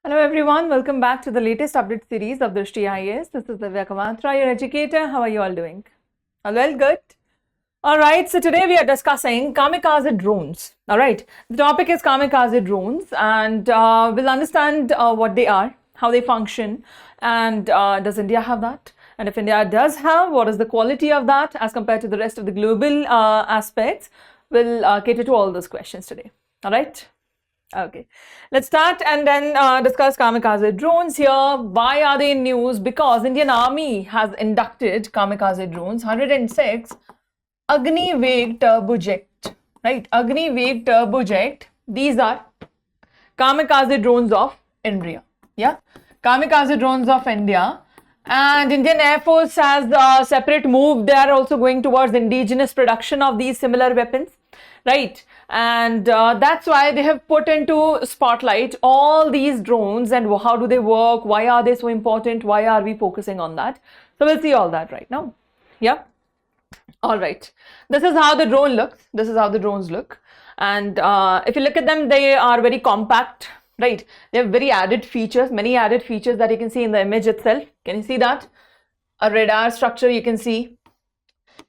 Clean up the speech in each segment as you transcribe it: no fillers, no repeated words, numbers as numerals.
Hello everyone, welcome back to the latest update series of Drishti IAS. This is Divya Kamatra, your educator. How are you all doing? All well, good? Alright, so today we are discussing kamikaze drones. Alright, the topic is kamikaze drones and we'll understand what they are, how they function, and does India have that? And if India does have, what is the quality of that as compared to the rest of the global aspects? We'll cater to all those questions today. Alright? Okay, let's start and then discuss kamikaze drones here. Why are they in news? Because Indian Army has inducted kamikaze drones, 106 Agni Veg Turbojet, right? Agni Veg Turbojet. These are kamikaze drones of India. Yeah, kamikaze drones of India. And Indian Air Force has a separate move. They are also going towards indigenous production of these similar weapons, right? And that's why they have put into spotlight all these drones and how do they work, why are they so important, why are we focusing on that. So we'll see all that right now. Yeah. All right, this is how the drone looks. This is how the drones look. And if you look at them, they are very compact, right? They have very added features, many added features that you can see in the image itself. Can you see that? A radar structure you can see,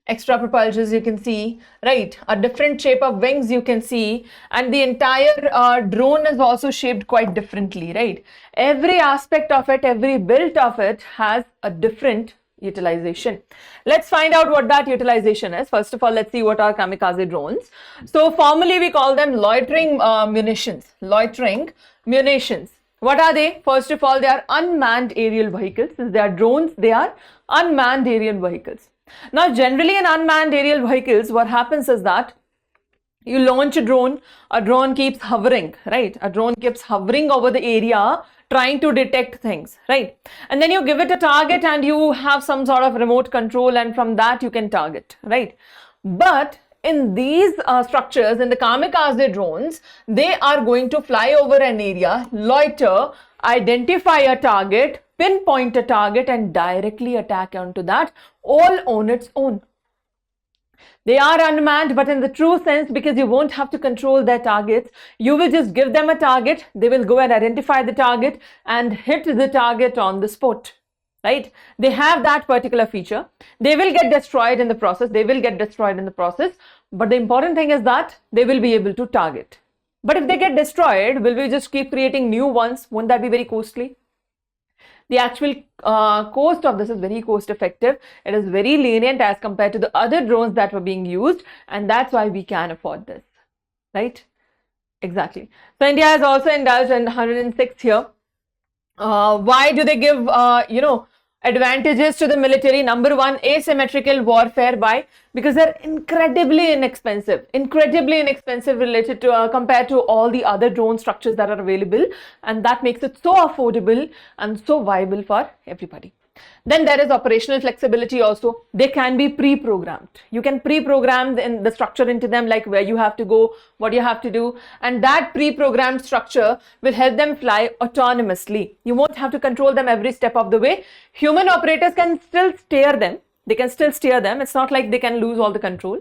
extra propulsions you can see, right? A different shape of wings you can see, and the entire drone is also shaped quite differently, right? Every aspect of it, every build of it has a different utilization. Let's find out what that utilization is. First of all, let's see what are kamikaze drones. So formally we call them loitering munitions. Loitering munitions. What are they? First of all, they are unmanned aerial vehicles. Since they are drones, they are unmanned aerial vehicles. Now, generally in unmanned aerial vehicles, what happens is that you launch a drone keeps hovering, right? A drone keeps hovering over the area, trying to detect things, right? And then you give it a target and you have some sort of remote control, and from that you can target, right? But in these structures, in the kamikaze drones, they are going to fly over an area, loiter, identify a target, pinpoint a target, and directly attack onto that, all on its own. They are unmanned, but in the true sense, because you won't have to control their targets, you will just give them a target, they will go and identify the target and hit the target on the spot, right? They have that particular feature. They will get destroyed in the process, but the important thing is that they will be able to target. But if they get destroyed, will we just keep creating new ones? Won't that be very costly? The actual cost of this is very cost effective. It is very lenient as compared to the other drones that were being used, and that's why we can afford this, right? Exactly. So India has also indulged in 106 here. Why do they give advantages to the military? Number one, asymmetrical warfare. Why? Because they're incredibly inexpensive related to compared to all the other drone structures that are available, and that makes it so affordable and so viable for everybody. Then there is operational flexibility also. They can be pre-programmed. You can pre-program the structure into them, like where you have to go, what you have to do, and that pre-programmed structure will help them fly autonomously. You won't have to control them every step of the way. Human operators can still steer them. They can still steer them. It's not like they can lose all the control,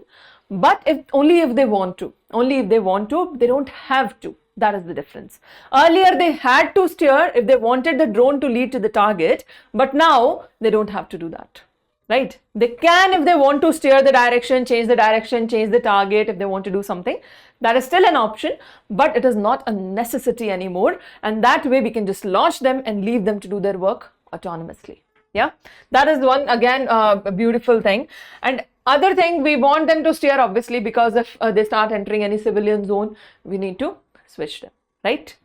but only if they want to. Only if they want to. They don't have to. That is the difference. Earlier, they had to steer if they wanted the drone to lead to the target, but now they don't have to do that, right? They can, if they want to steer the direction, change the target, if they want to do something. That is still an option, but it is not a necessity anymore. And that way we can just launch them and leave them to do their work autonomously. Yeah, that is one, again, a beautiful thing. And other thing, we want them to steer, obviously, because if they start entering any civilian zone, we need to switch them, right?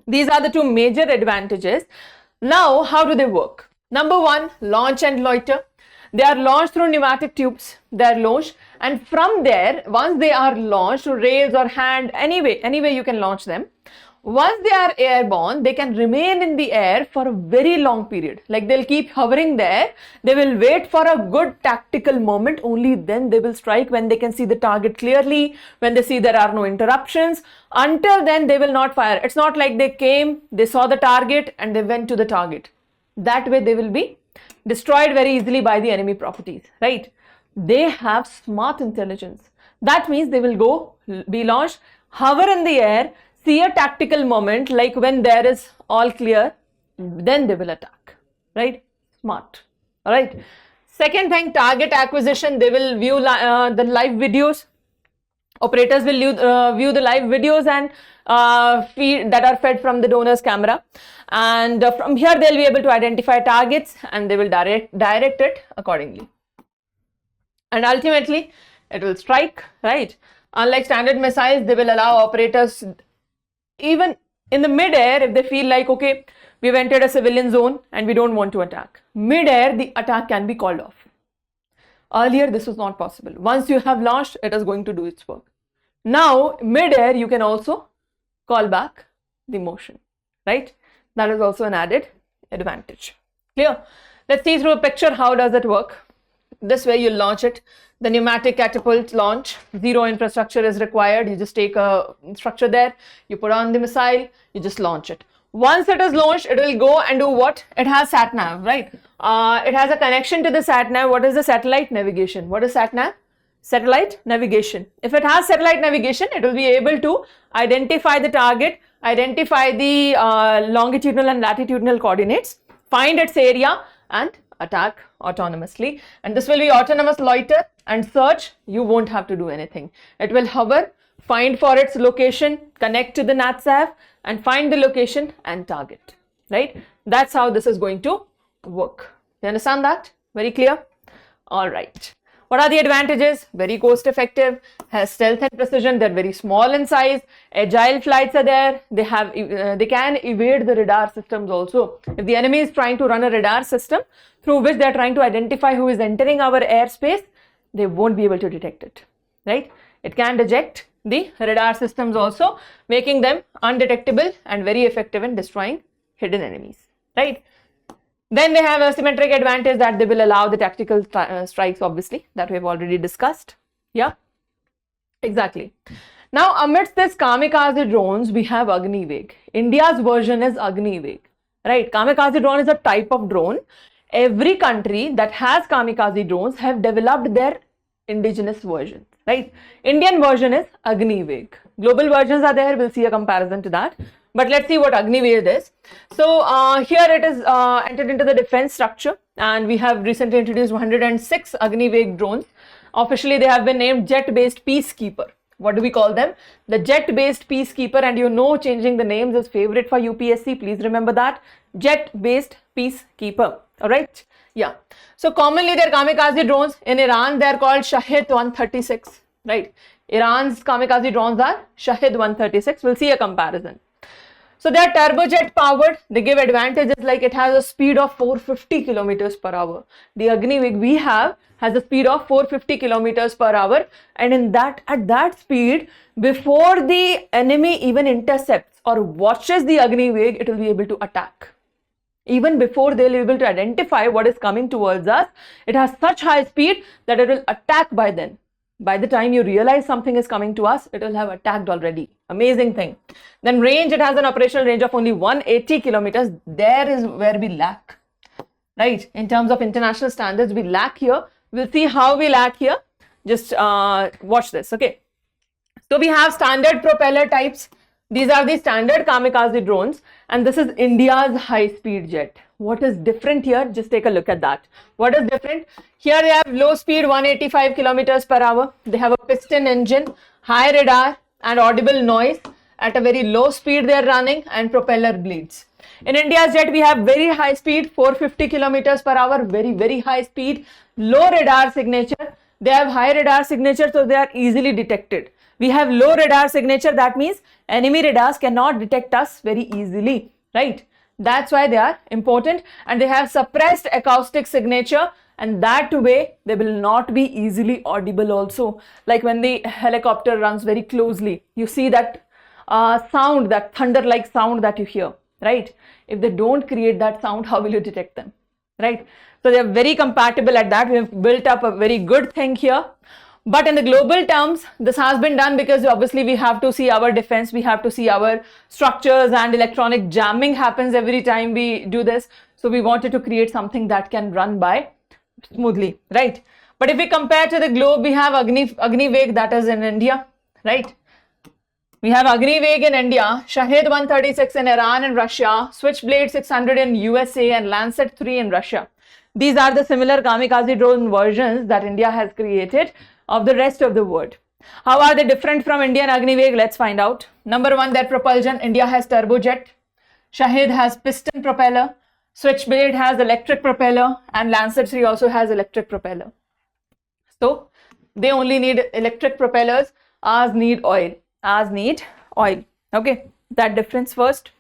These are the two major advantages. Now, how do they work? Number one, launch and loiter. They are launched through pneumatic tubes. They are launched, and from there, once they are launched through rails or hand, anyway you can launch them. Once they are airborne, they can remain in the air for a very long period. Like they'll keep hovering there. They will wait for a good tactical moment. Only then they will strike, when they can see the target clearly, when they see there are no interruptions. Until then, they will not fire. It's not like they came, they saw the target and they went to the target. That way they will be destroyed very easily by the enemy properties, right? They have smart intelligence. That means they will be launched, hover in the air, see a tactical moment, like when there is all clear, then they will attack, right? Smart. All right. Second thing, target acquisition. They will view the live videos. Operators will view the live videos and feed that are fed from the donor's camera, and from here they'll be able to identify targets and they will direct it accordingly, and ultimately it will strike, right? Unlike standard missiles, they will allow operators, even in the mid-air, if they feel like, okay, we've entered a civilian zone and we don't want to attack, mid-air the attack can be called off. Earlier this was not possible. Once you have launched, it is going to do its work. Now mid-air you can also call back the motion, right? That is also an added advantage. Clear? Let's see through a picture how does it work. This way you launch it. The pneumatic catapult launch, zero infrastructure is required. You just take a structure there, you put on the missile, you just launch it. Once it is launched, it will go and do what? It has sat-nav, right? It has a connection to the sat-nav. What is the satellite navigation? What is sat-nav? Satellite navigation. If it has satellite navigation, it will be able to identify the target, identify the longitudinal and latitudinal coordinates, find its area and attack autonomously. And this will be autonomous loiter and search. You won't have to do anything. It will hover, find for its location, connect to the NATSAF and find the location and target, right? That's how this is going to work. You understand that? Very clear? All right. What are the advantages? Very cost effective, has stealth and precision. They're very small in size. Agile flights are there. They can evade the radar systems also. If the enemy is trying to run a radar system through which they're trying to identify who is entering our airspace, they won't be able to detect it, right? It can detect the radar systems also, making them undetectable and very effective in destroying hidden enemies, right? Then they have a symmetric advantage that they will allow the tactical strikes, obviously, that we have already discussed. Yeah, exactly. Now, amidst this kamikaze drones, we have Agniveg. India's version is Agniveg, right? Kamikaze drone is a type of drone. Every country that has kamikaze drones have developed their indigenous version, right? Indian version is Agniveg. Global versions are there. We'll see a comparison to that. But let's see what Agniveg is. So here it is entered into the defense structure, and we have recently introduced 106 Agniveg drones. Officially, they have been named jet-based peacekeeper. What do we call them? The jet-based peacekeeper, and you know changing the names is favorite for UPSC. Please remember that. Jet-based peacekeeper. All right. Yeah. So commonly they're kamikaze drones. In Iran, they're called Shahid 136. Right. Iran's kamikaze drones are Shahid 136. We'll see a comparison. So they're turbojet powered. They give advantages like it has a speed of 450 kilometers per hour. The Agniveg we have has a speed of 450 kilometers per hour, and at that speed, before the enemy even intercepts or watches the Agniveg, it will be able to attack. Even before they'll be able to identify what is coming towards us, it has such high speed that it will attack by then. By the time you realize something is coming to us, it will have attacked already. Amazing thing. Then range, it has an operational range of only 180 kilometers. There is where we lack, right? In terms of international standards, we lack here. We'll see how we lack here. Just watch this, okay? So we have standard propeller types. These are the standard kamikaze drones, and this is India's high-speed jet. What is different here? Just take a look at that. What is different? Here they have low speed 185 kilometers per hour. They have a piston engine, high radar and audible noise. At a very low speed they are running, and propeller blades. In India's jet, we have very high speed, 450 kilometers per hour, very high speed, low radar signature. They have high radar signature, so they are easily detected. We have low radar signature, that means enemy radars cannot detect us very easily, right? That's why they are important, and they have suppressed acoustic signature, and that way they will not be easily audible also. Like when the helicopter runs very closely, you see that sound, that thunder-like sound that you hear, right? If they don't create that sound, how will you detect them, right? So they are very compatible at that. We have built up a very good thing here. But in the global terms, this has been done because obviously we have to see our defense, we have to see our structures, and electronic jamming happens every time we do this. So we wanted to create something that can run by smoothly, right? But if we compare to the globe, we have Agniveg, that is in India, right? We have Agni-Veg in India, Shahed 136 in Iran and Russia, Switchblade 600 in USA and Lancet 3 in Russia. These are the similar kamikaze drone versions that India has created of the rest of the world. How are they different from Indian Agni-Veg? Let's find out. Number one, their propulsion. India has turbojet, Shahed has piston propeller, Switchblade has electric propeller, and Lancet 3 also has electric propeller. So they only need electric propellers, ours need oil. Okay, that difference first.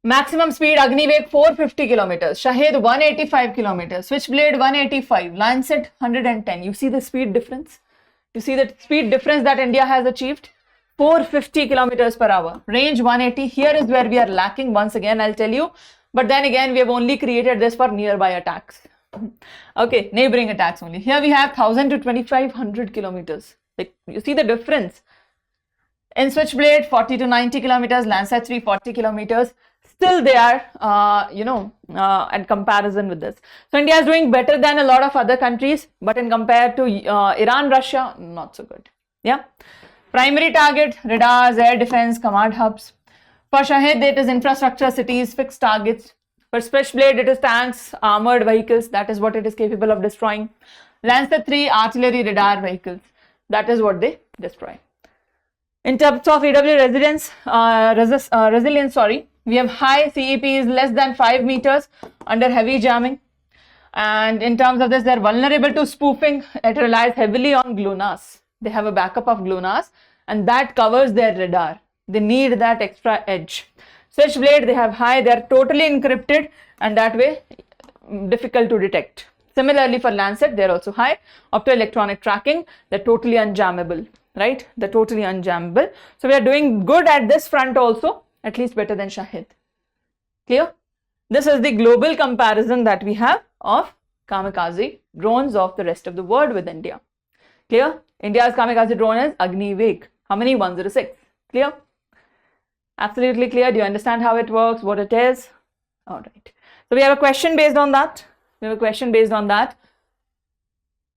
Maximum speed, Agni-Veg 450 kilometers, Shahed 185 kilometers, Switchblade 185, Lancet 110. You see the speed difference? You see the speed difference that India has achieved? 450 kilometers per hour, range 180. Here is where we are lacking, once again I'll tell you. But then again, we have only created this for nearby attacks. Okay, neighboring attacks only. Here we have 1000 to 2500 kilometers. Like, you see the difference? In Switchblade, 40 to 90 kilometers, Lancet 3, 40 kilometers. Still they are, at comparison with this. So India is doing better than a lot of other countries, but in compared to Iran, Russia, not so good. Yeah. Primary target, radars, air defense, command hubs. For Shahed, it is infrastructure, cities, fixed targets. For Switchblade, it is tanks, armored vehicles. That is what it is capable of destroying. Lancet 3, artillery, radar vehicles. That is what they destroy. In terms of EW resilience, we have high CEPs less than 5 meters under heavy jamming. And in terms of this, they are vulnerable to spoofing. It relies heavily on GLONASS. They have a backup of GLONASS, and that covers their radar. They need that extra edge. Switchblade, they have high, they are totally encrypted, and that way difficult to detect. Similarly for Lancet, they are also high. Optoelectronic tracking, they're totally unjammable, right? They're totally unjammable. So we are doing good at this front also, at least better than Shahed. Clear? This is the global comparison that we have of kamikaze drones of the rest of the world with India. Clear? India's kamikaze drone is Agni-Veg. How many? 106. Clear? Absolutely clear. Do you understand how it works, what it is? All right. So we have a question based on that.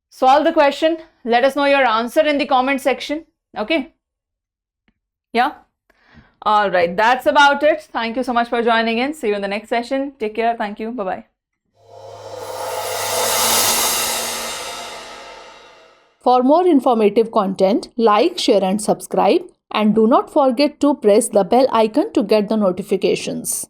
Solve the question. Let us know your answer in the comment section. Okay. Yeah. All right. That's about it. Thank you so much for joining in. See you in the next session. Take care. Thank you. Bye-bye. For more informative content, like, share and subscribe. And do not forget to press the bell icon to get the notifications.